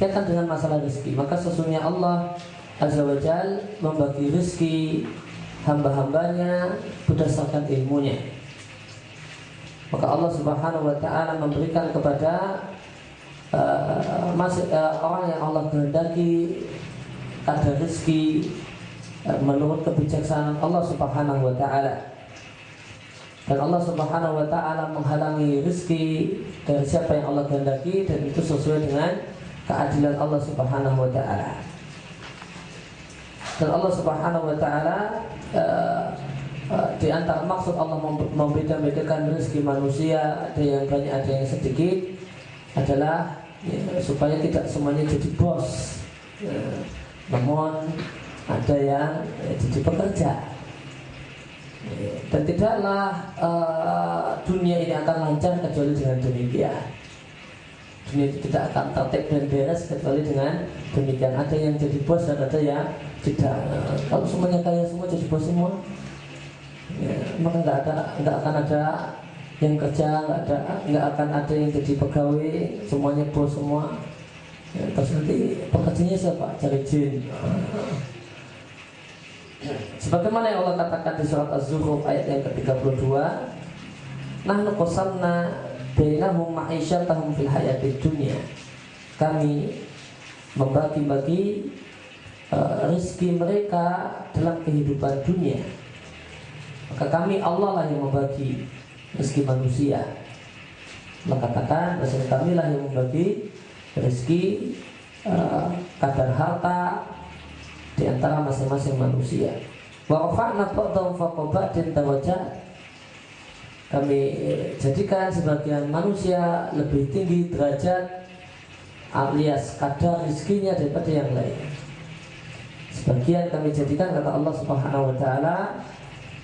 berkaitan dengan masalah rezeki, maka sesungguhnya Allah Azza wa Jalla membagi rezeki hamba-hambanya berdasarkan ilmunya. Maka Allah Subhanahu wa Ta'ala memberikan kepada orang yang Allah kehendaki kadar rezeki menurut kebijaksanaan Allah Subhanahu wa Ta'ala. Dan Allah Subhanahu wa Ta'ala menghalangi rezeki dari siapa yang Allah kehendaki, dan itu sesuai dengan keadilan Allah Subhanahu wa Ta'ala. Dan Allah Subhanahu wa Ta'ala di antara maksud Allah membeda-bedakan rezeki manusia, ada yang banyak ada yang sedikit, adalah supaya tidak semuanya jadi bos, namun ada yang jadi pekerja. Dan tidaklah dunia ini akan lancar kecuali dengan demikian. Dunia itu tidak akan tertib dan beres kecuali dengan demikian. Ada yang jadi bos dan ada yang tidak. Kalau semuanya kaya semua jadi bos semua, maka nggak akan ada yang kerja, nggak akan ada yang jadi pegawai, semuanya bos semua. Terus nanti pekerjanya siapa? Cari jin. Sebagaimana yang Allah katakan di surat Az-Zukhruf ayat yang ke-32, nahnu qasamna bainahum ma'isyatahum fil hayatid dunya. Kami membagi-bagi rezeki mereka dalam kehidupan dunia. Maka kami Allah lah yang membagi rezeki manusia. Allah katakan bahwa kami lah yang membagi rezeki kadar harta di antara masing-masing manusia. Wa rafa'na ba'dahum fawqa ba'din darajat. Kami jadikan sebagian manusia lebih tinggi derajat alias kadar rezekinya daripada yang lain. Sebagian kami jadikan, kata Allah Subhanahu wa Ta'ala,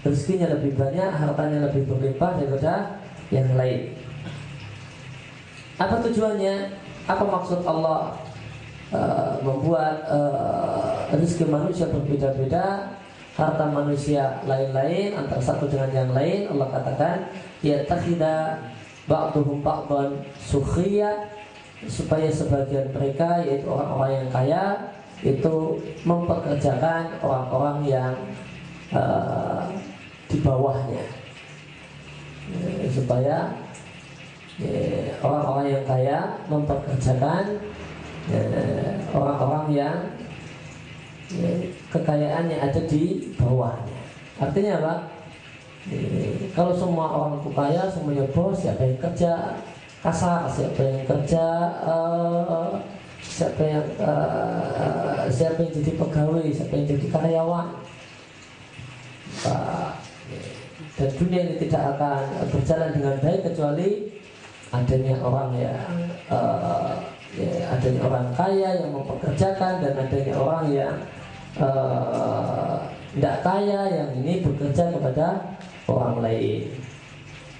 rezekinya lebih banyak, hartanya lebih berlimpah daripada yang lain. Apa tujuannya? Apa maksud Allah membuat rezeki manusia berbeda-beda, harta manusia lain-lain antara satu dengan yang lain? Allah katakan ya takhida ba'duhum ba'dan sukhriya, supaya sebagian mereka, yaitu orang-orang yang kaya, itu mempekerjakan orang-orang yang di bawahnya, supaya orang-orang yang kaya mempekerjakan orang-orang yang kekayaannya ada di bawahnya. Artinya apa? Kalau semua orang itu kaya, semuanya bos, siapa yang kerja kasar, siapa yang kerja siapa yang jadi pegawai, siapa yang jadi karyawan. Dan dunia ini tidak akan berjalan dengan baik kecuali adanya orang yang adanya orang kaya yang mempekerjakan, dan adanya orang yang tidak kaya yang ini bekerja kepada orang lain.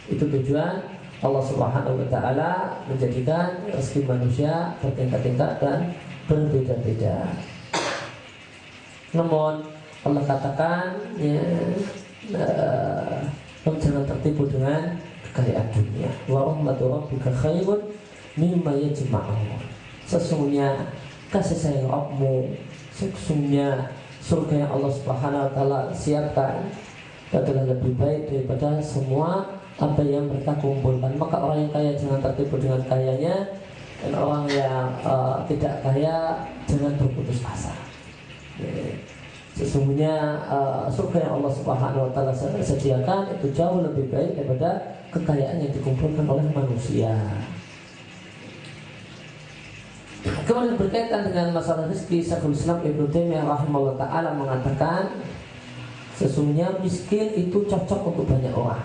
Itu tujuan Allah Subhanahu wa Ta'ala menjadikan rezeki manusia bertingkat-tingkat dan berbeda-beda. Namun Allah katakan jangan tertipu dengan kekayaan dunia. Wa rahmatu rabbika khairun mimma yajma'un. Sesungguhnya kasih sayang Rabbmu, sesungguhnya surga yang Allah Subhanahu wa Ta'ala siapkan adalah lebih baik daripada semua apa yang mereka kumpulkan. Maka orang yang kaya jangan tertipu dengan kayanya, dan orang yang tidak kaya jangan berputus asa. Sesungguhnya surga yang Allah Subhanahu wa Ta'ala sediakan itu jauh lebih baik daripada kekayaan yang dikumpulkan oleh manusia. Kemudian berkaitan dengan masalah rezeki, Syekhul Islam Ibnu Taimiyah rahimahullah ta'ala mengatakan sesungguhnya miskin itu cocok untuk banyak orang.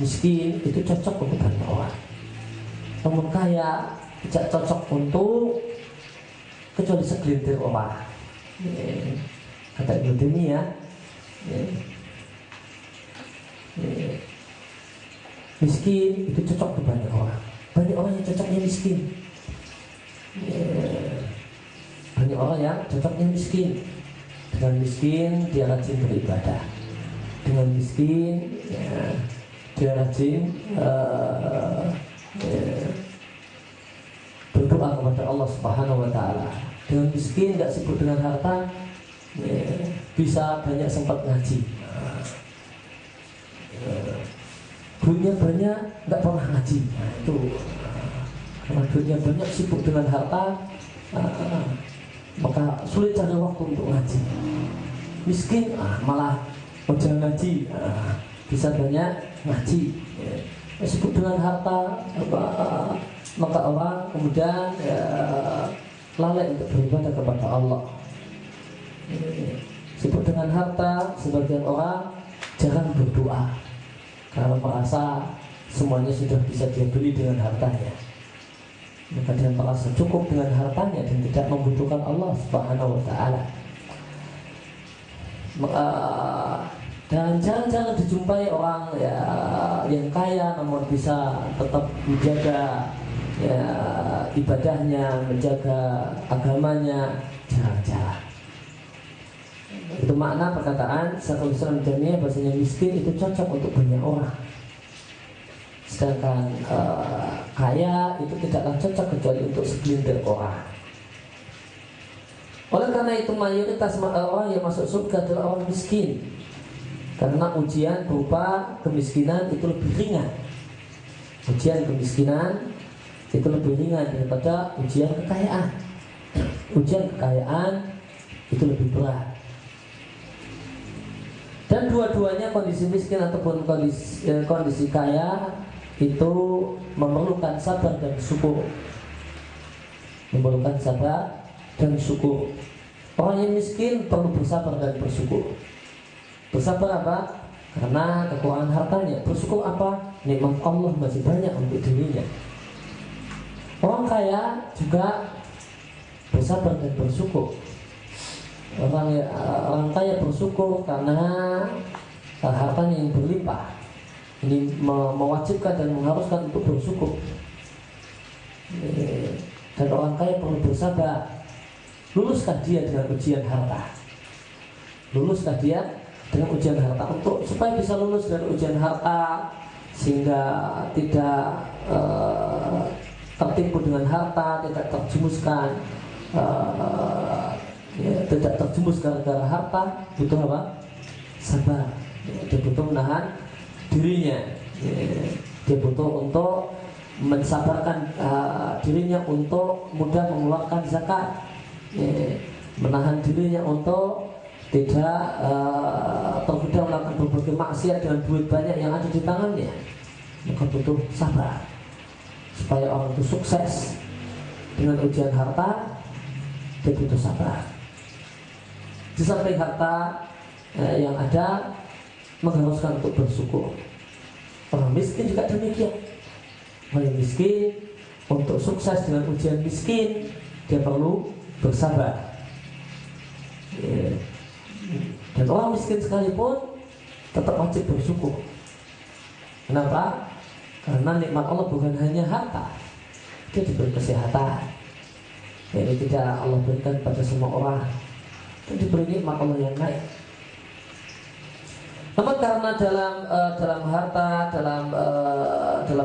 Miskin itu cocok untuk banyak orang. Namun kaya tidak cocok untuk kecuali segelintir orang. Kata Ibnu Taimiyah, miskin itu cocok untuk banyak orang. Banyak orang yang cocoknya miskin. Banyak orang yang cocoknya miskin. Dengan miskin dia rajin beribadah. Dengan miskin dia rajin berbuat berdoa kepada Allah Subhanahu wa taala. Dengan miskin enggak sibuk dengan harta, bisa banyak sempat ngaji. Duitnya banyak enggak pernah ngaji. Itu karena duitnya banyak sibuk dengan harta, maka sulit cari waktu untuk ngaji. Miskin malah udah ngaji, bisa banyak ngaji. Sibuk dengan harta, maka orang kemudian lalai untuk beribadah kepada Allah. Sibuk dengan harta, sebagian orang jarang berdoa karena merasa semuanya sudah bisa dia beli dengan hartanya. Maka dia merasa cukup dengan hartanya dan tidak membutuhkan Allah Subhanahu wa taala. Dan jarang-jarang dijumpai orang yang kaya namun bisa tetap menjaga ibadahnya, menjaga agamanya, jarang-jarang. Itu makna perkataan Syekhul Islam Taimiyah bahasanya miskin itu cocok untuk banyak orang. Sedangkan kaya itu tidaklah cocok kecuali untuk segelintir orang. Oleh karena itu mayoritas orang yang masuk surga adalah orang miskin. Karena ujian berupa kemiskinan itu lebih ringan. Ujian kemiskinan itu lebih ringan daripada ujian kekayaan. Ujian kekayaan itu lebih berat. Dan dua-duanya kondisi miskin ataupun kondisi kaya itu memerlukan sabar dan syukur. Memerlukan sabar dan syukur. Orang yang miskin perlu bersabar dan bersyukur. Bersabar apa? Karena kekurangan hartanya. Bersyukur apa? Nikmat Allah masih banyak untuk dirinya. Orang kaya juga bersabar dan bersyukur. Orang kaya bersyukur karena hartanya yang berlimpah. Ini mewajibkan dan mengharuskan untuk bersyukur. Dan orang kaya perlu bersabar. Luluskah dia dengan ujian harta? Luluskah dia dengan ujian harta? Untuk supaya bisa lulus dengan ujian harta sehingga tidak tertipu dengan harta, tidak terjumuskan, tidak terjumus gara-gara harta, butuh apa? Sabar. Dia butuh menahan dirinya. Dia butuh untuk mensabarkan dirinya untuk mudah mengeluarkan zakat, menahan dirinya untuk tidak tergoda melakukan berbagai maksiat dengan duit banyak yang ada di tangannya. Maka butuh sabar supaya orang itu sukses dengan ujian harta. Dia butuh sabar. Di samping harta yang ada mengharuskan untuk bersyukur. Orang miskin juga demikian. Orang miskin untuk sukses dengan ujian miskin dia perlu bersabar. Dan orang miskin sekalipun tetap wajib bersyukur. Kenapa? Karena nikmat Allah bukan hanya harta. Dia diberi kesehatan. Ini tidak Allah berikan pada semua orang. Dia diberi nikmat Allah yang lain. Namun karena dalam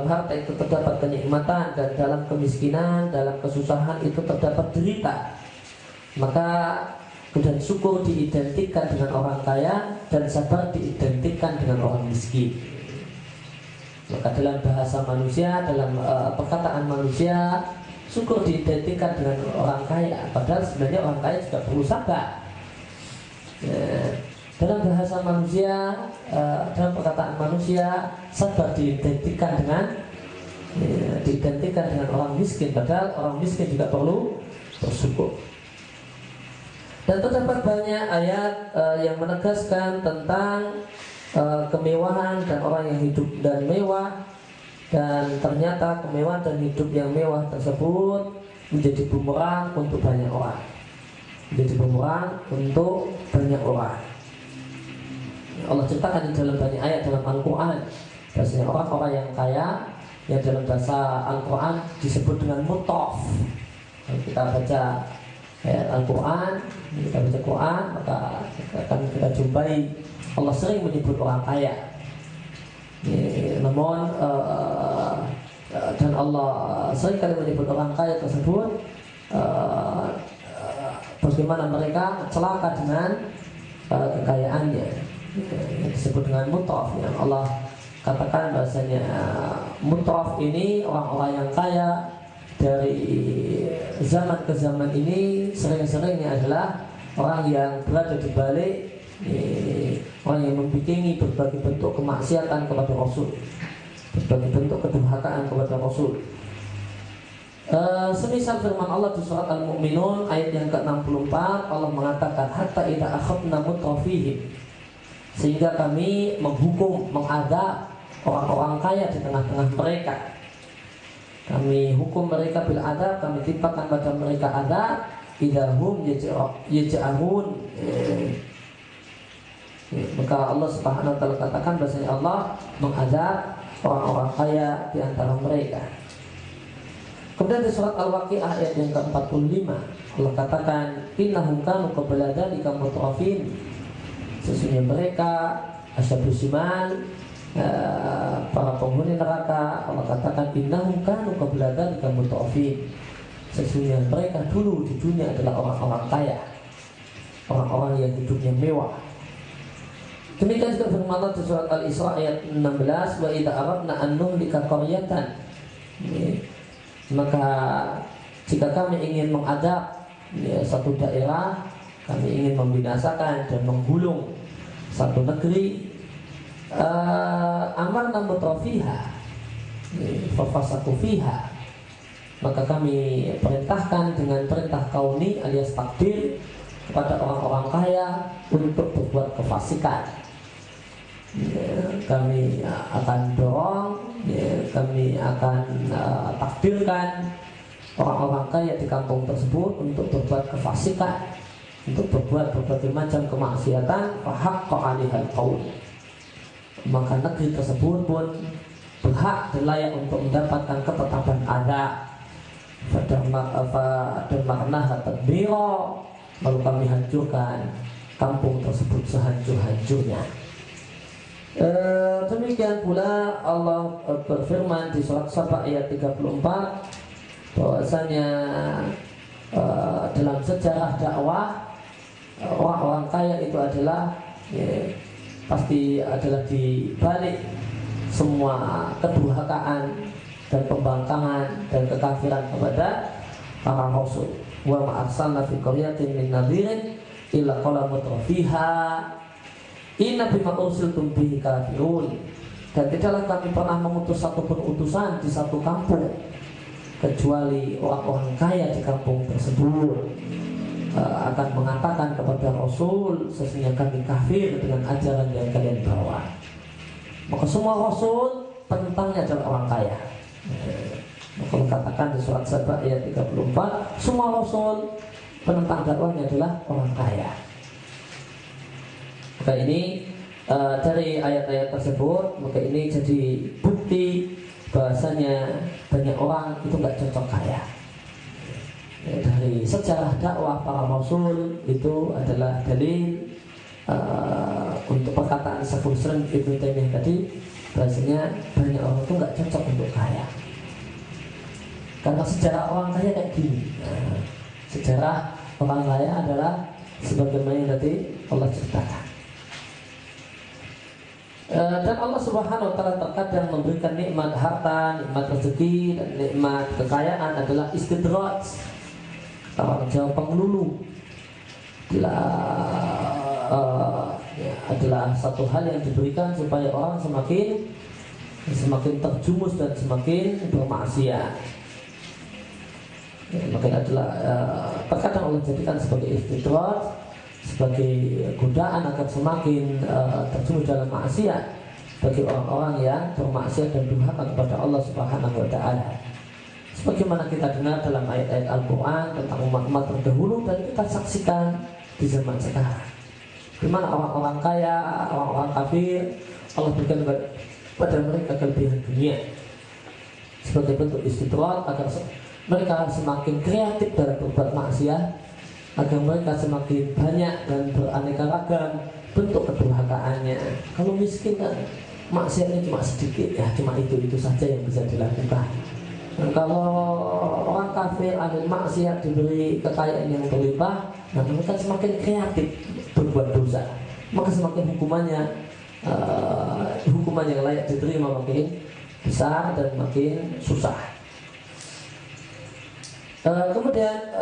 harta itu terdapat kenikmatan dan dalam kemiskinan, dalam kesusahan itu terdapat derita, maka dan syukur diidentikan dengan orang kaya dan sabar diidentikan dengan orang miskin. Maka dalam bahasa manusia, dalam perkataan manusia, syukur diidentikan dengan orang kaya. Padahal sebenarnya orang kaya juga perlu sabar. Dalam bahasa manusia, dalam perkataan manusia, sabar diidentikan dengan orang miskin. Padahal orang miskin juga perlu bersyukur. Dan terdapat banyak ayat yang menegaskan tentang kemewahan dan orang yang hidup dan mewah. Dan ternyata kemewahan dan hidup yang mewah tersebut menjadi bumerang untuk banyak orang. Menjadi bumerang untuk banyak orang. Allah ceritakan di dalam banyak ayat dalam Al-Quran. Biasanya orang-orang yang kaya yang dalam bahasa Al-Quran disebut dengan mutaf. Kalau kita baca ayat Al-Quran, kita baca Quran, maka akan kita jumpai Allah sering menyebut orang kaya. Namun Dan Allah seringkali menyebut orang kaya tersebut bagaimana mereka celaka dengan kekayaannya, yang disebut dengan mutraf. Yang Allah katakan bahasanya mutraf ini orang-orang yang kaya dari zaman ke zaman ini sering-seringnya adalah orang yang berada di balik orang yang membikingi berbagai bentuk kemaksiatan kepada Rasul, berbagai bentuk kedurhakaan kepada Rasul. Semisal firman Allah di surat Al-Mu'minun ayat yang ke-64, Allah mengatakan hatta idza akhadna mutrafihim, sehingga kami menghukum, mengadab orang-orang kaya di tengah-tengah mereka. Kami hukum mereka bil adab, kami timpakan pada mereka adab idahum yaj'ahun. Maka Allah Subhanahu wa taala katakan bahasanya Allah mengadab orang-orang kaya di antara mereka. Kemudian di surat Al-Waqi'ah ayat yang ke-45 Allah katakan innahum kanu qabla dzalika mutrafin, sesungguhnya mereka asyadu siman, para penghuni neraka. Allah katakan innahum kanu qabla dzalika mutrafin, sesungguhnya mereka dulu di dunia adalah orang-orang kaya, orang-orang yang hidupnya mewah. Demikian juga firman Allah di surat Al-Isra ayat 16, wa idza aradna an nuhlika qaryatan, maka jika kami ingin mengadab satu daerah, kami ingin membinasakan dan menggulung satu negeri, amarna mutrafiha fafasaku fiha, maka kami perintahkan dengan perintah kauni alias takdir kepada orang-orang kaya untuk berbuat kefasikan. Kami akan dorong, kami akan takdirkan orang-orang kaya di kampung tersebut untuk berbuat kefasikan, untuk berbuat berbagai macam kemaksiatan. Fahaqqa 'alaihal qaul, maka negeri tersebut pun berhak dan layak untuk mendapatkan ketetapan adab. Fadammarnaha tadbira, lalu kami hancurkan kampung tersebut sehancur-hancurnya. Demikian pula Allah berfirman di surat Saba ayat 34 bahwasanya dalam sejarah dakwah orang-orang kaya itu adalah pasti adalah di balik semua kedurhakaan dan pembangkangan dan kekafiran kepada para rasul. Wa ma arsalna fi qaryatin min nadhirin illa qala mutrafiha inna bima ursiltum bihi kafirun, dan tidaklah kami pernah mengutus satupun utusan di satu kampung kecuali orang-orang kaya di kampung tersebut akan mengatakan kepada Rasul, sesungguhnya kami kafir dengan ajaran yang kalian bawa. Maka semua Rasul penentangnya adalah orang kaya. Maka katakan di surat Saba ayat 34, semua Rasul penentang dakwahnya adalah orang kaya. Maka ini dari ayat-ayat tersebut, maka ini jadi bukti bahasanya banyak orang itu nggak cocok kaya. Dari sejarah dakwah para rasul itu adalah dalil untuk perkataan Syekhul Islam Ibnu Taimiyah tadi, bahasanya banyak orang itu nggak cocok untuk kaya. Karena sejarah orang kaya kayak gini. Sejarah orang kaya adalah sebagaimana yang tadi Allah ceritakan. Dan Allah Subhanahu wa taala terkadang memberikan nikmat harta, nikmat rezeki, dan nikmat kekayaan adalah istidraj. Orang Jawa pengelulu adalah satu hal yang diberikan supaya orang semakin terjumus dan semakin bermaksiat. Maka adalah terkadang Allah jadikan sebagai istidraj, sebagai godaan agar semakin terjumus dalam maksiat bagi orang-orang yang bermaksiat dan durhaka kepada Allah Subhanahu wa taala. Sebagaimana kita dengar dalam ayat-ayat Al-Quran tentang umat-umat terdahulu dan kita saksikan di zaman sekarang, di mana orang-orang kaya, orang-orang kafir, Allah berikan kepada mereka kelebihan dunia sebagai bentuk istidraj agar mereka semakin kreatif dalam berbuat maksiat, agar mereka semakin banyak dan beraneka ragam bentuk kedurhakaannya. Kalau miskin kan maksiatnya cuma sedikit, ya cuma itu saja yang bisa dilakukan. Kalau orang kafir ahli maksiat diberi kekayaan yang berlimpah, nah mereka semakin kreatif berbuat dosa, maka semakin hukuman yang layak diterima makin besar dan makin susah. Kemudian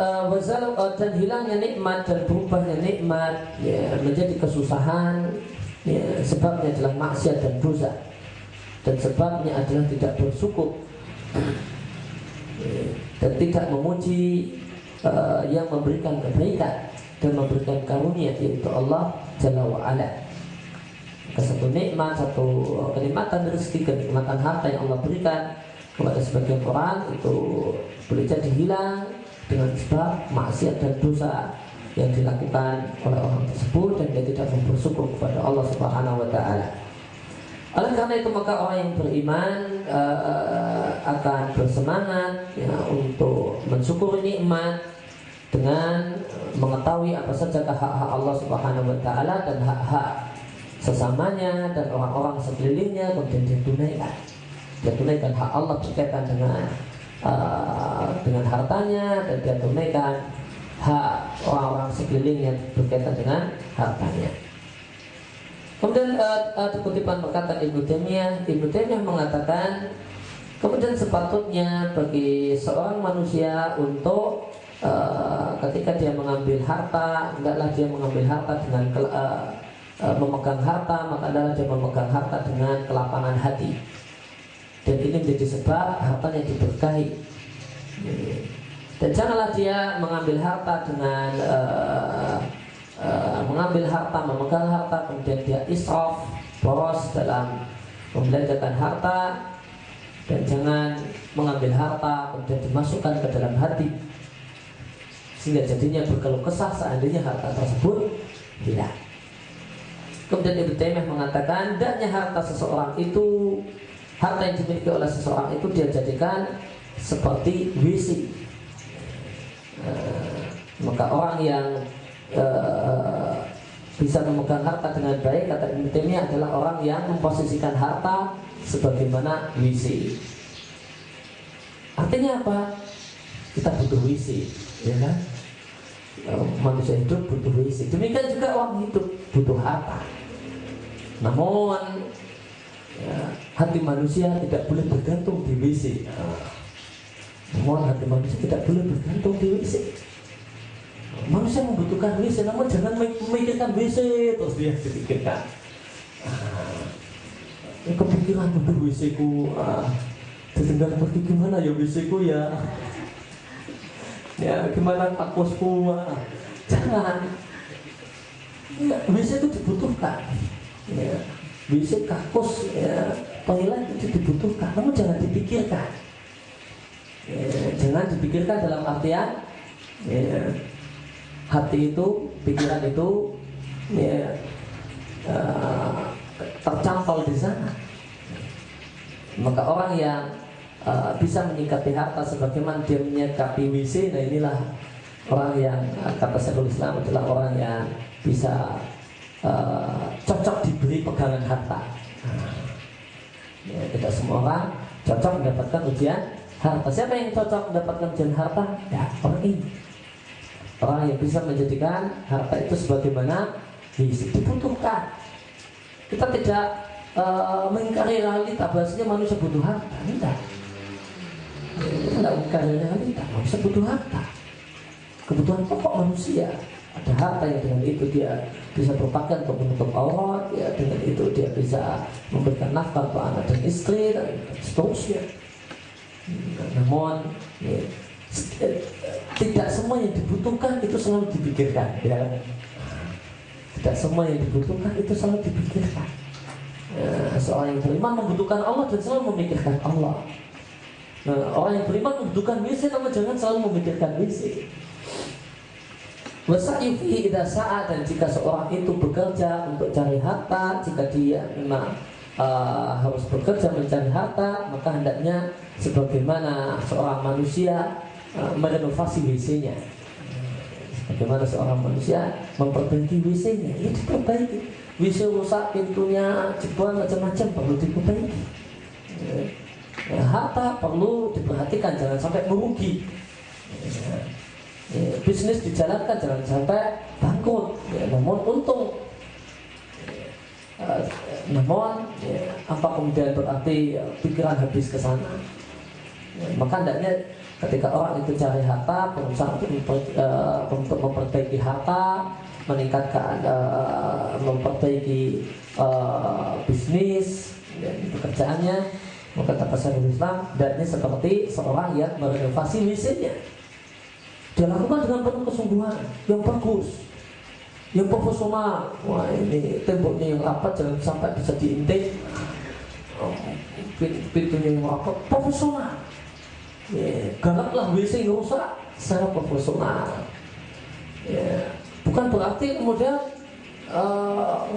dan hilangnya nikmat dan berubahnya nikmat ya, menjadi kesusahan ya, sebabnya adalah maksiat dan dosa, dan sebabnya adalah tidak bersyukur dan tidak memuji yang memberikan kebaikan dan memberikan karunia, yaitu Allah Jalla wa'ala. Satu nikmat, satu kenikmatan rezeki, kenikmatan harta yang Allah berikan kepada sebagian orang itu boleh jadi hilang dengan sebab maksiat dan dosa yang dilakukan oleh orang tersebut, dan dia tidak bersyukur kepada Allah Subhanahu wa ta'ala. Oleh karena itu maka orang yang beriman akan bersemangat ya, untuk mensyukuri nikmat dengan mengetahui apa saja hak-hak Allah Subhanahu wa ta'ala dan hak-hak sesamanya dan orang-orang sekelilingnya, kemudian dia tunaikan hak Allah berkaitan dengan hartanya, dan dia tunaikan hak orang-orang sekelilingnya berkaitan dengan hartanya. Kemudian kutipan perkataan Ibnu Taimiyah mengatakan, kemudian sepatutnya bagi seorang manusia untuk ketika dia mengambil harta, hendaklah dia mengambil harta dengan memegang harta, maka adalah dia memegang harta dengan kelapangan hati, dan ini menjadi sebab hartanya diberkahi. Dan janganlah dia mengambil harta dengan memegang harta kemudian dia israf, boros dalam membelanjakan harta, dan jangan mengambil harta kemudian dimasukkan ke dalam hati sehingga jadinya berkeluh kesah seandainya harta tersebut hilang. Kemudian Ibnu Taimiyah mengatakan, hendaknya harta yang dimiliki oleh seseorang itu dia jadikan seperti WC. Maka orang yang bisa memegang harta dengan baik, kata Ibnu Taimiyah, adalah orang yang memposisikan harta sebagaimana WC. Artinya apa? Kita butuh WC, ya kan? Manusia hidup butuh WC. Demikian juga orang hidup butuh harta. Namun ya, hati manusia tidak boleh bergantung di WC. Namun hati manusia tidak boleh bergantung di WC. Manusia membutuhkan WC, namun jangan memikirkan WC terus dia dipikirkan. Kepikiran butuh WC ku, ditinggal pergi gimana ya WC ku ya. Ya gimana kakusku, jangan. Ya, WC itu dibutuhkan. Ya, WC, kakus, ya, toilet itu dibutuhkan, namun jangan dipikirkan. Ya, jangan dipikirkan dalam artian ya, hati itu, pikiran itu ya, tercampur di sana. Maka orang yang bisa menyikapi harta sebagaimana dia menyikapi WC, nah inilah orang yang kata Syekhul Islam adalah orang yang bisa cocok diberi pegangan harta. Ya, tidak semua orang cocok mendapatkan ujian harta. Siapa yang cocok mendapatkan ujian harta? Ya, orang ini. Orang yang bisa menjadikan harta itu sebagaimana dibutuhkan. Kita tidak mengingkari realita bahwasanya manusia butuh harta. Tidak. Kita tidak mengingkari realita. Manusia butuh harta. Kebutuhan pokok manusia. Ada harta yang dengan itu dia bisa berpakaian untuk menutup aurat, ya, dengan itu dia bisa memberikan nafkah untuk anak dan istri dan seterusnya. Namun ya, tidak semua yang dibutuhkan itu selalu dipikirkan, ya. Tidak semua yang dibutuhkan itu selalu dipikirkan. Ya, seorang yang beriman membutuhkan Allah dan selalu memikirkan Allah. Nah, orang yang beriman membutuhkan WC, namun jangan selalu memikirkan WC. Wasaifi idza sa'a, dan jika seorang itu bekerja untuk cari harta, jika dia memang harus bekerja mencari harta, maka hendaknya sebagaimana seorang manusia merenovasi WC-nya. Bagaimana seorang manusia memperbaiki WC-nya, ya diperbaiki. WC rusak, pintunya jebol, macam-macam perlu diperbaiki. harta perlu diperhatikan, jangan sampai merugi. Bisnis dijalankan, jangan sampai bangkrut. Namun untung. Namun apa kemudian berarti pikiran habis ke sana? Maka hendaknya ketika orang itu cari harta, berusaha untuk memperbaiki harta, meningkatkan, memperbaiki bisnis dan pekerjaannya, maka kata Syekhul Islam, dan ini seperti seorang yang merenovasi WC-nya. Dia lakukan dengan penuh kesungguhan yang bagus, yang profesional. Wah, ini temboknya yang rapat, jangan sampai bisa diintip. Pintunya yang rapat, profesional. Garaplah WC yang rusak secara profesional. Bukan berarti kemudian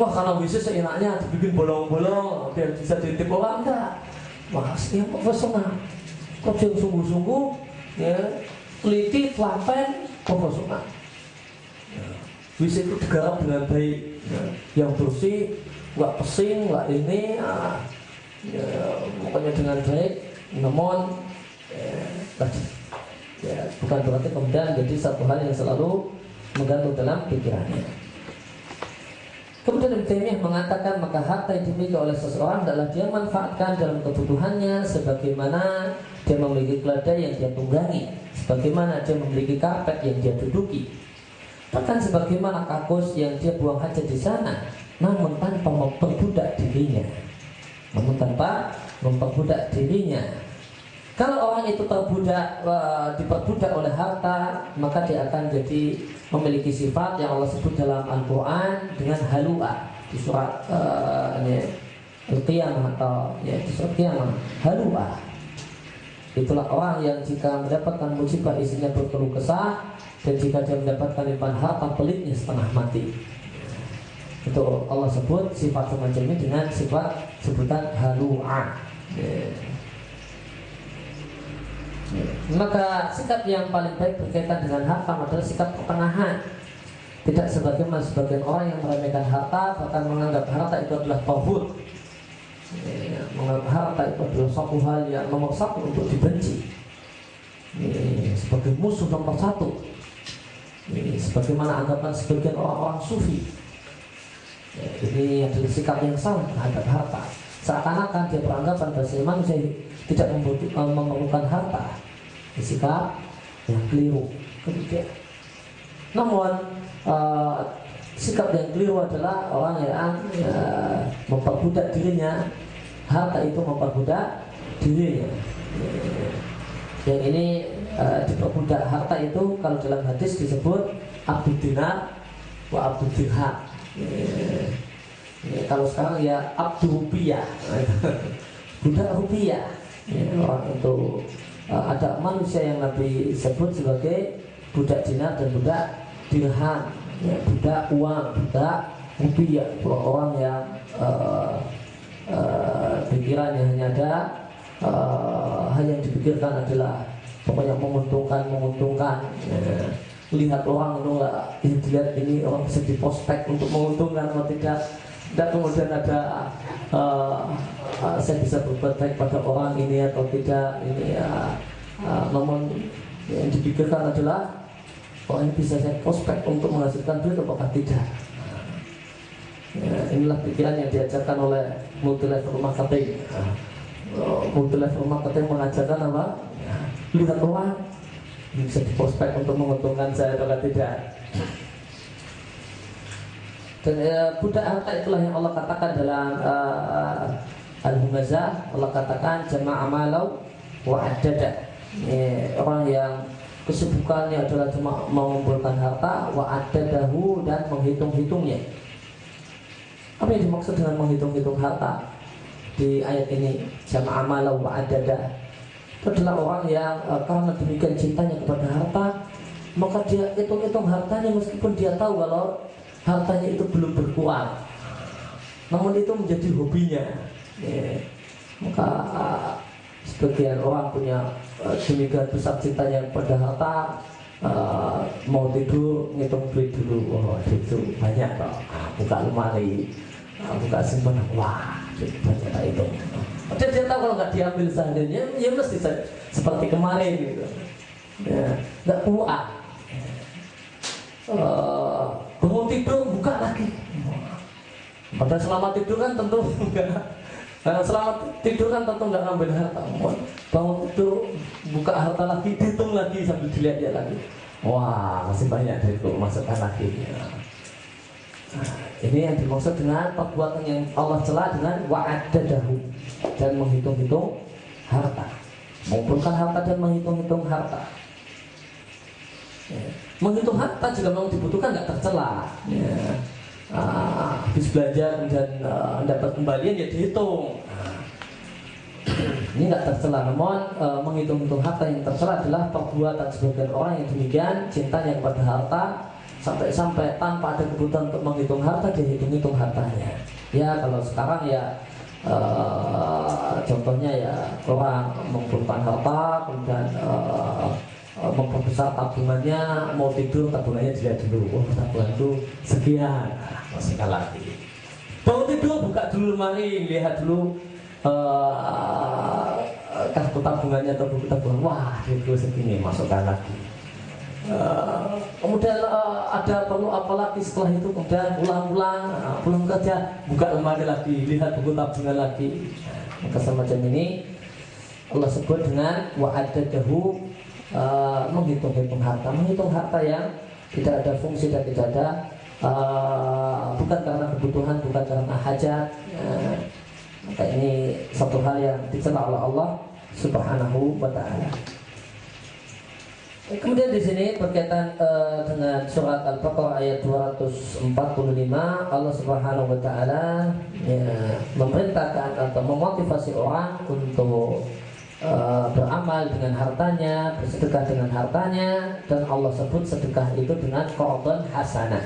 wah kalau WC seenaknya dibikin bolong-bolong biar bisa diintip orang, enggak. Wah, yang profesional, kerja yang sungguh-sungguh, teliti, telaten, profesional. WC itu digarap dengan baik, yang bersih, nggak pesing, nggak ini, pokoknya dengan baik. Namun bukan berarti kemudian jadi satu hal yang selalu menggantung dalam pikirannya. Kemudian Ibnu Taimiyah mengatakan, maka harta yang dimiliki oleh seseorang adalah dia manfaatkan dalam kebutuhannya, sebagaimana dia memiliki keledai yang dia tunggangi, sebagaimana dia memiliki karpet yang dia duduki, bahkan sebagaimana kakus yang dia buang hajat di sana, namun tanpa memperbudak dirinya. Kalau orang itu diperbudak oleh harta, maka dia akan jadi memiliki sifat yang Allah sebut dalam Al-Quran dengan halua di surat Al-Qiyamah atau di surat Qiyamah, halua. Itulah orang yang jika mendapatkan musibah isinya berkeluh kesah, dan jika dia mendapatkan limpahan harta pelitnya setengah mati. Itu Allah sebut sifat semacam ini dengan sifat sebutan halua. Maka sikap yang paling baik berkaitan dengan harta adalah sikap pertengahan. Tidak sebagaimana sebagian orang yang meremehkan harta, bahkan menganggap harta itu adalah tauhid, menganggap harta itu adalah suatu hal yang nomor satu untuk dibenci, sebagai musuh nomor satu, sebagaimana anggapan sebagian orang-orang sufi. Ini adalah sikap yang salah terhadap harta. Seakan-akan dia beranggapan bahwa manusia tidak memerlukan harta. Sikap yang keliru. Kemudian, namun sikap yang keliru adalah orang yang memperbudak dirinya. Harta itu memperbudak dirinya. Yang ini diperbudak harta itu kalau dalam hadis disebut abdud dinar wa abdud dirham. Kalau sekarang ya abdu rupiah, budak rupiah. Orang itu ada manusia yang Nabi sebut sebagai budak dinar dan budak dirham, budak uang, budak rupiah. Orang yang pikirannya hanya ada hal yang dipikirkan adalah pokoknya menguntungkan. Lihat orang itu dilihat ini orang bisa diprospek untuk menguntungkan atau tidak. Dan kemudian ada saya bisa berbuat baik pada orang ini atau tidak. Ini namun yang dipikirkan adalah orang ini bisa saya prospek untuk menghasilkan duit apakah tidak. Inilah pikiran yang diajarkan oleh multi-level marketing. Multi-level marketing mengajarkan apa? Lihat orang bisa diprospek untuk menguntungkan saya atau tidak. Dan budak harta itulah yang Allah katakan dalam Al-Humazah. Allah katakan jama'a malau wa addada. Orang yang kesibukannya adalah cuma mengumpulkan harta, wa addadahu, dan menghitung-hitungnya. Apa yang dimaksud dengan menghitung-hitung harta di ayat ini? Jama'a malau wa addada. Itu adalah orang yang karena demikian cintanya kepada harta, maka dia hitung-hitung hartanya meskipun dia tahu kalau hartanya itu belum berkurang, namun itu menjadi hobinya. Maka sebagian orang punya demikian besar cintanya kepada harta, mau tidur ngitung duit dulu. Oh, itu banyak toh. Buka lemari, buka simpenan, wah banyak tak itu. Sudah dia tahu kalau nggak diambil seandainya, ya mesti seperti kemarin gitu. Ya, nggak puas. Bangun tidur buka lagi. Padahal selama tidur kan tentu enggak. Selama tidur kan tentu nggak ngambil harta. Bangun tidur buka harta lagi, dihitung lagi sambil dilihat lagi. Wah, masih banyak dari itu masukkan lagi. Nah, ini yang dimaksud dengan perbuatan yang Allah cela dengan wa'adadahu, dan menghitung-hitung harta, mengumpulkan harta dan menghitung-hitung harta. Ya. Menghitung harta juga memang dibutuhkan, nggak tercela. Ya. Habis belanja kemudian dapat kembalian ya dihitung. Ini nggak tercela, namun menghitung-hitung harta yang tercela adalah perbuatan sebagian orang yang demikian cintanya kepada harta sampai tanpa ada kebutuhan untuk menghitung harta dia hitung-hitung hartanya. Ya kalau sekarang ya contohnya ya orang mengumpulkan harta kemudian memperbesar tabungannya, mau tidur tabungannya dilihat dulu, oh tabungan itu sekian, masukkan lagi. Bangun tidur buka dulu lemari, lihat dulu kartu tabungannya atau buku tabungan, wah itu segini, masukkan lagi. Kemudian ada perlu apa lagi setelah itu, kemudian pulang kerja buka lemari lagi, lihat buku tabungan lagi. Maka semacam ini Allah sebut dengan wa'adadahu, menghitung-hitung harta yang tidak ada fungsi dan tidak ada bukan karena kebutuhan, bukan karena hajat. Maka ini satu hal yang dicela oleh Allah Subhanahu wa ta'ala. Kemudian di sini berkaitan dengan surat Al-Baqarah ayat 245, Allah Subhanahu wa taala memerintahkan atau memotivasi orang untuk beramal dengan hartanya, bersedekah dengan hartanya, dan Allah sebut sedekah itu dengan qardan hasanah.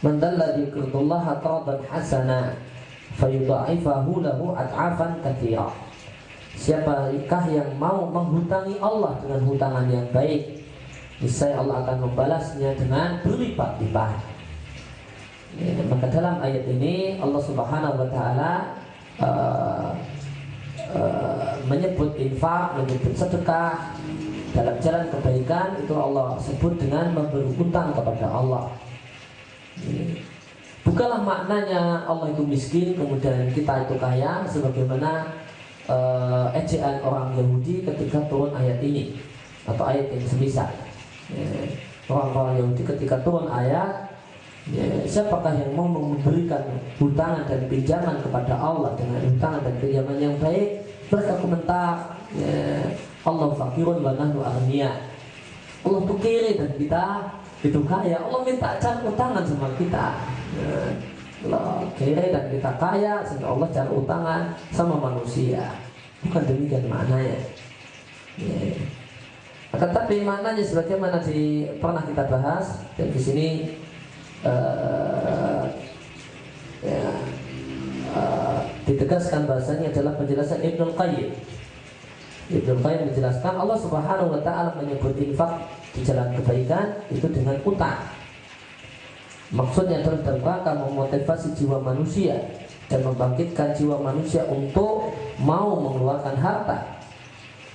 Man dalladzi yuqridullaha qardan hasanah fayudha'ifahu lahu ad'afan katsira. Siapakah yang mau menghutangi Allah dengan hutangan yang baik, niscaya Allah akan membalasnya dengan berlipat-lipat. Maka dalam ayat ini Allah Subhanahu wa taala menyebut infak, menyebut sedekah dalam jalan kebaikan, itu Allah sebut dengan memberi hutang kepada Allah. Bukanlah maknanya Allah itu miskin kemudian kita itu kaya, sebagaimana ejaan orang Yahudi ketika turun ayat ini atau ayat yang semisal. Orang-orang Yahudi ketika turun ayat, siapakah yang mau memberikan hutangan dan pinjaman kepada Allah dengan hutangan dan pinjaman yang baik? Mereka komentar, Allah fakirun wa nahnu aghnia. Allah itu kiri dan kita itu kaya. Allah minta cara utangan sama kita. Allah kiri dan kita kaya, sehingga Allah cara utangan sama manusia. Bukan demikian maknanya. Akan tapi maknanya sebagaimana pernah kita bahas, dan di sini ditegaskan bahasanya adalah penjelasan Ibnul Qayyim. Ibnul Qayyim menjelaskan Allah Subhanahu wa taala menyebut infak di jalan kebaikan itu dengan utang. Maksudnya adalah dalam rangka memotivasi jiwa manusia dan membangkitkan jiwa manusia untuk mau mengeluarkan harta.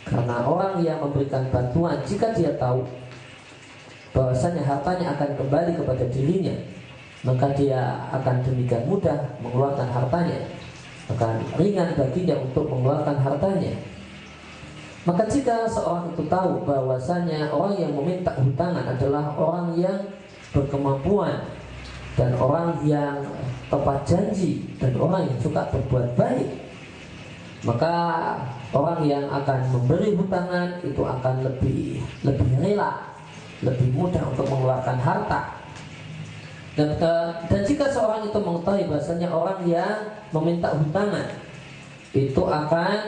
Karena orang yang memberikan bantuan, jika dia tahu bahwasanya hartanya akan kembali kepada dirinya, maka dia akan demikian mudah mengeluarkan hartanya, akan ringan baginya untuk mengeluarkan hartanya. Maka jika seorang itu tahu bahwasanya orang yang meminta hutangan adalah orang yang berkemampuan dan orang yang tepat janji dan orang yang suka berbuat baik, maka orang yang akan memberi hutangan itu akan lebih rela, lebih mudah untuk mengeluarkan harta. Dan jika seorang itu mengetahui bahasanya orang yang meminta hutangan itu akan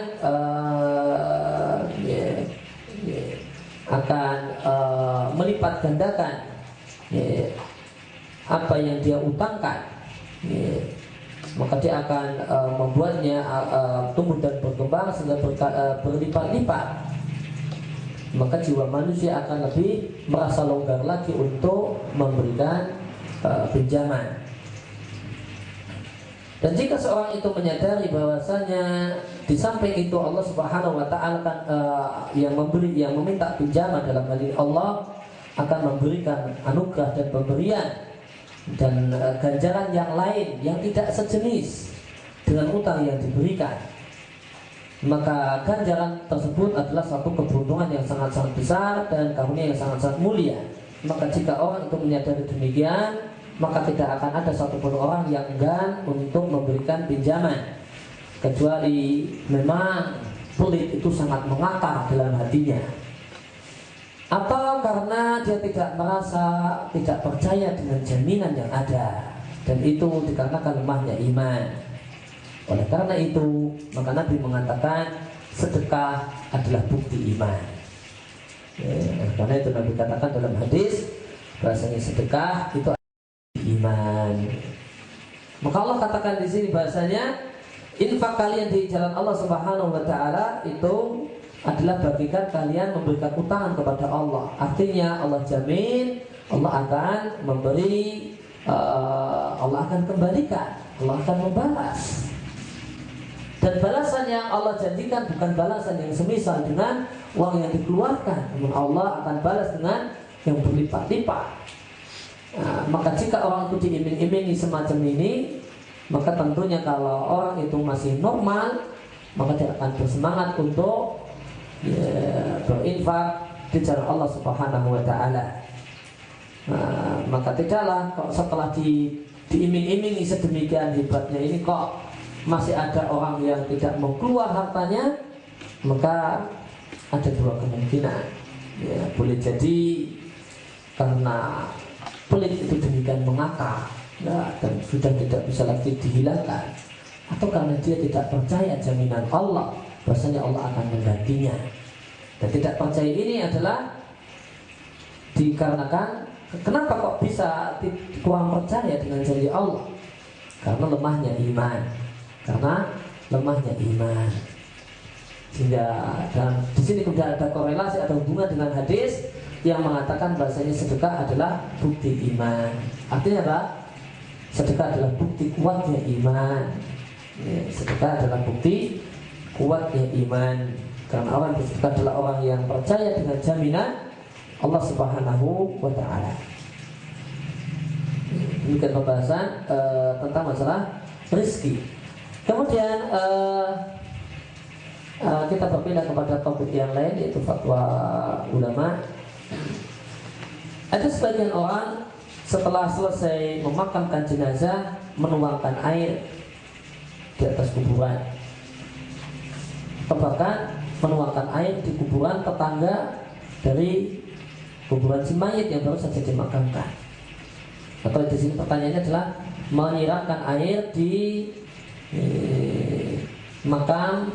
melipat gandakan apa yang dia utangkan, maka dia akan membuatnya tumbuh dan berkembang sehingga berlipat-lipat. Maka jiwa manusia akan lebih merasa longgar lagi untuk memberikan pinjaman. Dan jika seorang itu menyadari bahwasanya di samping itu Allah Subhanahu wa taala kan yang meminta pinjaman, dalam hal ini Allah akan memberikan anugerah dan pemberian dan ganjaran yang lain yang tidak sejenis dengan utang yang diberikan, maka ganjaran tersebut adalah suatu keberuntungan yang sangat-sangat besar dan karunia yang sangat-sangat mulia. Maka jika orang itu menyadari demikian, maka tidak akan ada satupun orang yang enggan untuk memberikan pinjaman, kecuali memang pelit itu sangat mengakar dalam hatinya, atau karena dia tidak merasa, tidak percaya dengan jaminan yang ada, dan itu dikarenakan lemahnya iman. Oleh karena itu, maka Nabi mengatakan sedekah adalah bukti iman. Karena itu Nabi katakan dalam hadis bahasanya sedekah itu iman. Maka Allah katakan di sini bahasanya infak kalian di jalan Allah Subhanahu wa taala itu adalah bagikan kalian memberikan utangan kepada Allah. Artinya Allah jamin, Allah akan memberi, Allah akan kembalikan, Allah akan membalas. Dan balasan yang Allah janjikan bukan balasan yang semisal dengan uang yang dikeluarkan, namun Allah akan balas dengan yang berlipat-lipat. Maka jika orang itu diiming-imingi semacam ini, maka tentunya kalau orang itu masih normal, maka dia akan bersemangat untuk berinfak di jalan Allah Subhanahu wa taala. Maka tidaklah setelah diiming-imingi sedemikian hebatnya ini kok masih ada orang yang tidak mau keluar hartanya, maka ada dua kemungkinan. Boleh jadi karena pelit itu demikian mengakar dan sudah tidak bisa lagi dihilangkan, atau karena dia tidak percaya jaminan Allah bahwasanya Allah akan menggantinya. Dan tidak percaya ini adalah dikarenakan kenapa kok bisa kurang percaya dengan janji Allah? Karena lemahnya iman. Sehingga dan di sini sudah ada korelasi, ada hubungan dengan hadis yang mengatakan bahasanya sedekah adalah bukti iman. Artinya apa? Sedekah adalah bukti kuatnya iman. Sedekah adalah bukti kuatnya iman. Karena orang bersedekah adalah orang yang percaya dengan jaminan Allah Subhanahu wa taala. Demikian pembahasan tentang masalah rezeki. Kemudian kita berpindah kepada topik yang lain, yaitu fatwa ulama. Ada sebagian orang setelah selesai memakamkan jenazah menuangkan air di atas kuburan, atau bahkan menuangkan air di kuburan tetangga dari kuburan si mayit yang baru saja dimakamkan. Atau di sini pertanyaannya adalah menyiramkan air di makam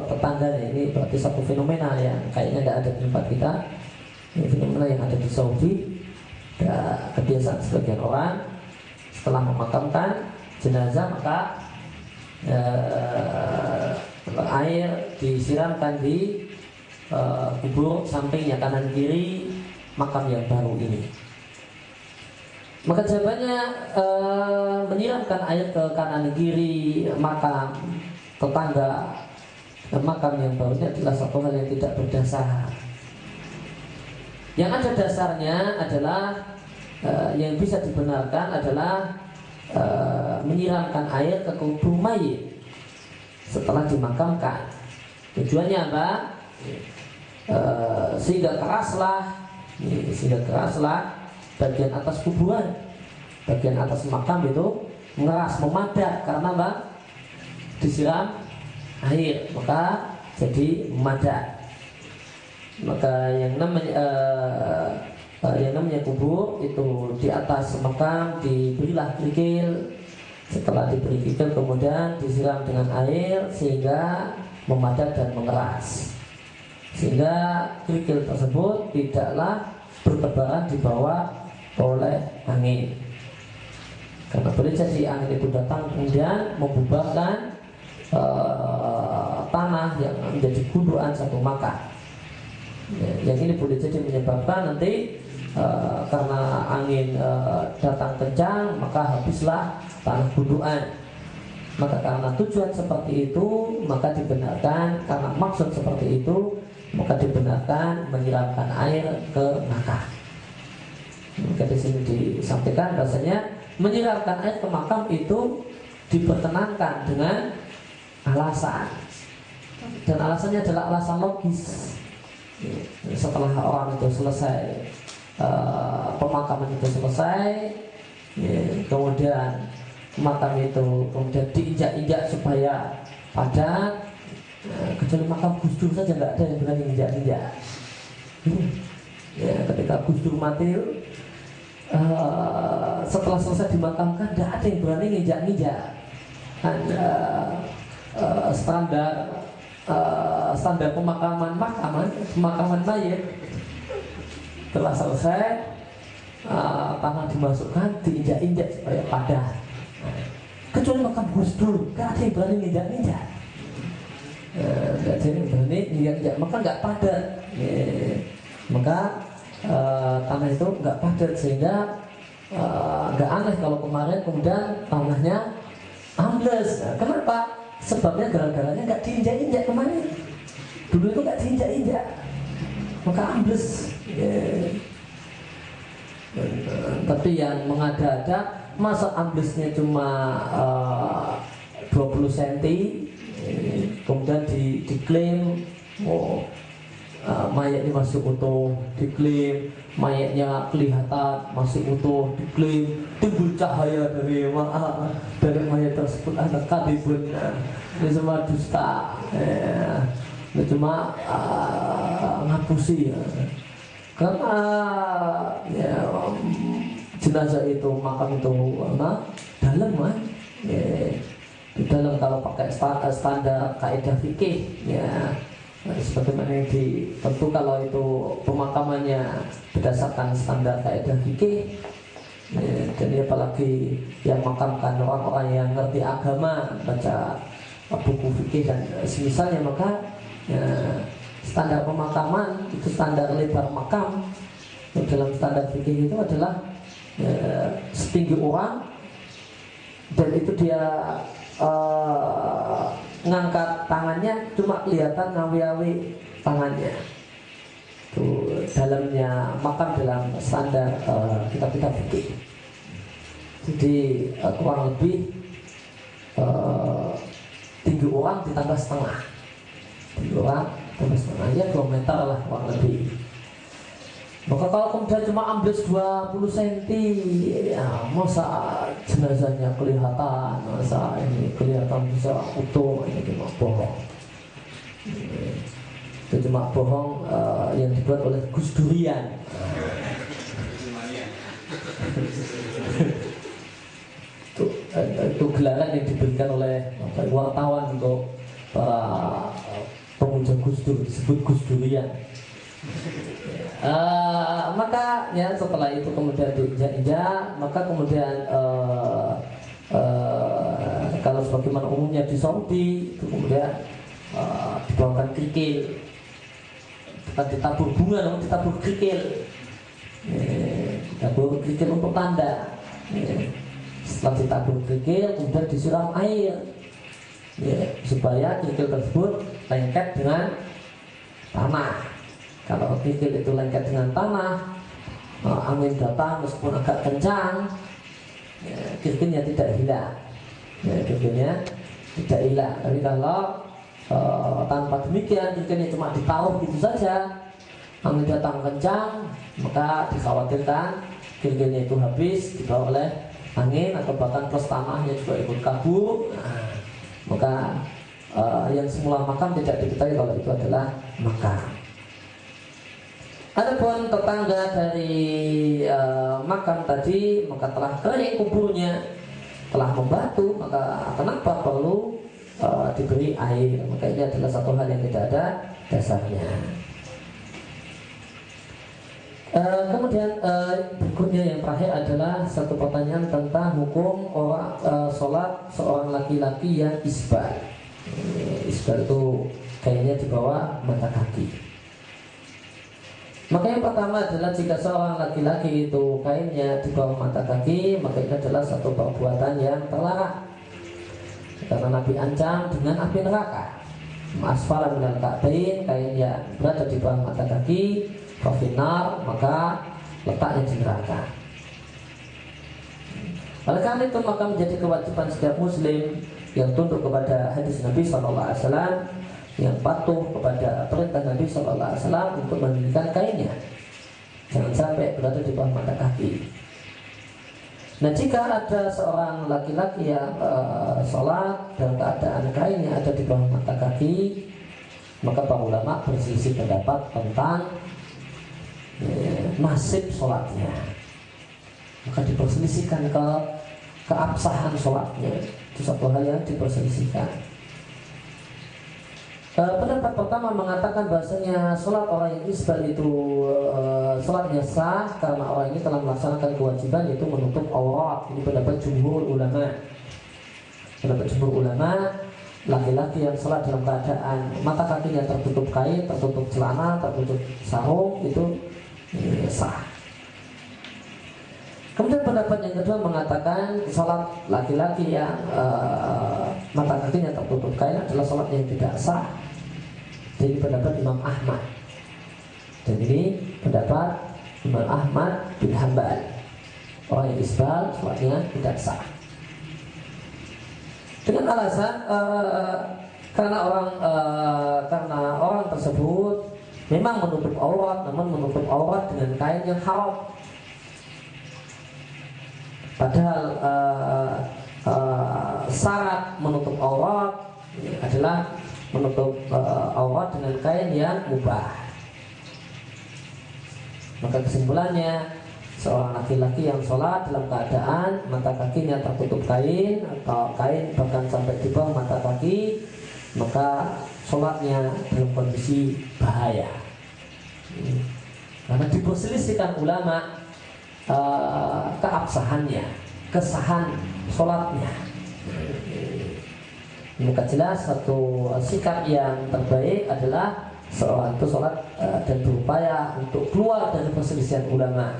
tetangganya. Ini berarti satu fenomena yang kayaknya tidak ada di tempat kita. Ini fenomena yang ada di Saudi. Ada kebiasaan sebagian orang setelah memakamkan jenazah maka air disiramkan di kubur sampingnya kanan kiri makam yang baru ini. Maka jawabannya menyiramkan air ke kanan kiri makam tetangga makam yang barunya adalah satu hal yang tidak berdasar. Yang ada dasarnya adalah yang bisa dibenarkan adalah menyiramkan air ke kubur mayit setelah dimakamkan. Tujuannya apa? Sehingga keraslah bagian atas kuburan, bagian atas makam itu mengeras, memadat. Karena apa? Disiram air, maka jadi memadat. Maka yang namanya kubur itu di atas makam diberilah kerikil. Setelah diberi kerikil kemudian disiram dengan air sehingga memadat dan mengeras, sehingga kerikil tersebut tidaklah bertebaran di bawah oleh angin. Karena boleh jadi angin itu datang kemudian membubarkan tanah yang menjadi gundukan satu makam. Yang ini boleh jadi menyebabkan nanti karena angin datang kencang maka habislah tanah gundukan. Maka karena tujuan seperti itu maka dibenarkan, karena maksud seperti itu maka dibenarkan menyiramkan air ke makam. Maka di sini disampaikan bahasanya menyiramkan air ke makam itu diperkenankan dengan alasan, dan alasannya adalah alasan logis. Setelah orang itu selesai, pemakaman itu selesai, kemudian makam itu kemudian diinjak-injak supaya padat, kecuali makam Gus Dur saja nggak ada yang berani injak-injak. Ketika Gus Dur mati, setelah selesai dimakamkan tidak ada yang berani injak-injak. Standar pemakaman mayat telah selesai, tanah dimasukkan, diinjak-injak supaya padat. Kecuali makam Gus Dur, gak ada yang berani injak-injak. Gak ada yang berani injak-injak, maka gak padat. Maka tanah itu gak padat, sehingga gak aneh kalau kemarin kemudian tanahnya ambles. Kenapa? Sebabnya gara-garanya gak diinjak-injak kemarin. Dulu itu gak diinjak-injak, maka ambles. Tapi yang mengada-ada, masa amblesnya cuma 20 cm, kemudian diklaim mayatnya masih utuh, diklaim mayatnya kelihatan masih utuh, diklaim timbul cahaya dari mayat tersebut. Ada kadibun, ini semua dusta, ini cuma ngapusi ya. Karena jenazah itu, makam itu dalam kan, di dalam kalau pakai standar kaidah fikih ya, sebagaimana yang tentu kalau itu pemakamannya berdasarkan standar kaidah fikih, jadi apalagi yang makamkan orang-orang yang ngerti agama, baca buku fikih dan semisalnya, maka standar pemakaman itu standar lebar makam dalam standar fikih itu adalah setinggi orang, dan itu dia ngangkat tangannya cuma kelihatan ngawi-awi tangannya. Itu dalamnya makam dalam standar kitab-kitab fikih. Jadi kurang lebih tinggi orang ditambah setengah, tinggi orang tambah setengah, ya 2 meter lah kurang lebih. Maka kalau kemudian cuma ambles 20 cm, ya masa jenazahnya kelihatan, masa ini kelihatan bisa utuh, ini cuma bohong. Itu cuma bohong yang dibuat oleh Gus Durian. Itu gelaran yang diberikan oleh wartawan untuk para pemuja Gus Dur, disebut Gus Durian. Maka ya setelah itu kemudian diinjak-injak, maka kemudian kalau sebagaimana umumnya di Saudi itu kemudian dibawakan kerikil, bukan ditabur bunga, namun ditabur kerikil, ditabur kerikil untuk tanda. Setelah ditabur kerikil kemudian disiram air, supaya kerikil tersebut lengket dengan tanah. Kalau kerikil itu lengket dengan tanah, angin datang meskipun agak kencang, kerikilnya tidak hilang. Kerikilnya tidak hilang. Tapi kalau tanpa demikian, kerikilnya cuma ditaruh gitu saja, angin datang kencang, maka dikhawatirkan kerikilnya itu habis dibawa oleh angin, atau bahkan plus tanahnya juga ikut kabur. Maka yang semula makam tidak diketahui kalau itu adalah makam. Adapun tetangga dari makam tadi, maka telah kering kuburnya, telah membatu, maka kenapa perlu diberi air? Maka ini adalah satu hal yang tidak ada dasarnya. Kemudian berikutnya yang terakhir adalah satu pertanyaan tentang hukum orang sholat seorang laki-laki yang isbal. Isbal itu kayaknya di bawah mata kaki. Maka yang pertama adalah jika seorang laki-laki itu kainnya di bawah mata kaki, maka itu adalah satu perbuatan yang terlarang. Karena Nabi ancam dengan api neraka. Asfala minal ka'bain, kain yang berada di bawah mata kaki, fafinar, maka letaknya di neraka. Oleh karena itu maka menjadi kewajiban setiap muslim yang tunduk kepada hadis Nabi SAW, yang patuh kepada perintah Nabi SAW untuk mendirikan kainnya, jangan sampai berada di bawah mata kaki. Nah, jika ada seorang laki-laki yang sholat dalam keadaan kainnya ada di bawah mata kaki, maka para ulama berselisih pendapat tentang nasib sholatnya. Maka diperselisihkan keabsahan sholatnya. Itu satu hal yang diperselisihkan. Pendapat pertama mengatakan bahasanya sholat orang yang isbal itu sholatnya sah karena orang ini telah melaksanakan kewajiban yaitu menutup aurat. Ini pendapat jumhur ulama. Pendapat jumhur ulama, laki-laki yang sholat dalam keadaan mata kakinya tertutup kain, tertutup celana, tertutup sarung itu sah. Kemudian pendapat yang kedua mengatakan sholat laki-laki yang mata kakinya tertutup kain adalah sholat yang tidak sah. Jadi pendapat Imam Ahmad. Dan ini pendapat Imam Ahmad bin Hanbal. Orang yang isbal sholatnya tidak sah. Dengan alasan karena orang tersebut memang menutup aurat, namun menutup aurat dengan kain yang haram. Padahal syarat menutup aurat adalah menutup aurat dengan kain yang mubah. Maka kesimpulannya, seorang laki-laki yang sholat dalam keadaan mata kakinya tertutup kain atau kain bahkan sampai di bawah mata kaki, maka sholatnya dalam kondisi bahaya. Karena diperselisihkan ulama keabsahannya, kesahan sholatnya. Maka jelas satu sikap yang terbaik adalah seorang itu sholat dan berupaya untuk keluar dari perselisihan ulama.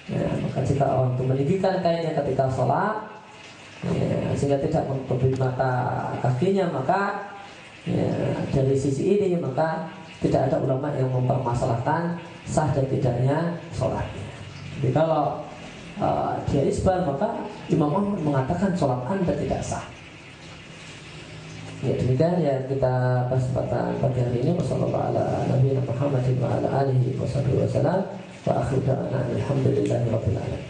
Ya, maka jika orang itu meninggikan kainnya ketika sholat, sehingga tidak menutupi mata kakinya, maka dari sisi ini maka tidak ada ulama yang mempermasalahkan sah dan tidaknya sholatnya. Jadi kalau dia isbal, maka Imam Ahmad mengatakan sholat Anda tidak sah. Ya, demikian yang kita bahas pada pagi hari ini. Wassalamualaikum warahmatullahi wabarakatuh. Wa akhiru da'wana alhamdulillahi rabbil alamin.